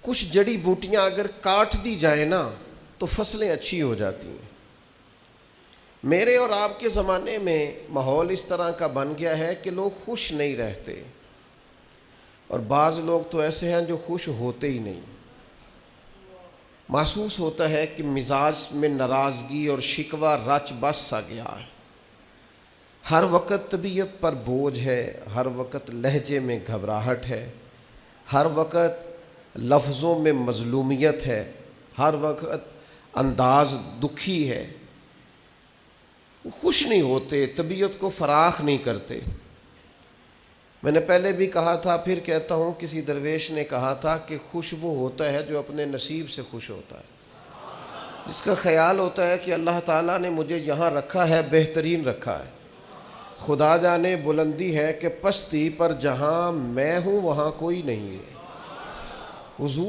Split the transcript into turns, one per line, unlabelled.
کچھ جڑی بوٹیاں اگر کاٹ دی جائے نا تو فصلیں اچھی ہو جاتی ہیں۔ میرے اور آپ کے زمانے میں ماحول اس طرح کا بن گیا ہے کہ لوگ خوش نہیں رہتے، اور بعض لوگ تو ایسے ہیں جو خوش ہوتے ہی نہیں۔ محسوس ہوتا ہے کہ مزاج میں ناراضگی اور شکوہ رچ بس سا گیا ہے، ہر وقت طبیعت پر بوجھ ہے، ہر وقت لہجے میں گھبراہٹ ہے، ہر وقت لفظوں میں مظلومیت ہے، ہر وقت انداز دکھی ہے، خوش نہیں ہوتے، طبیعت کو فراخ نہیں کرتے۔ میں نے پہلے بھی کہا تھا، پھر کہتا ہوں، کسی درویش نے کہا تھا کہ خوش وہ ہوتا ہے جو اپنے نصیب سے خوش ہوتا ہے، جس کا خیال ہوتا ہے کہ اللہ تعالیٰ نے مجھے یہاں رکھا ہے، بہترین رکھا ہے۔ خدا جانے بلندی ہے کہ پستی پر جہاں میں ہوں وہاں کوئی نہیں ہے۔ حضور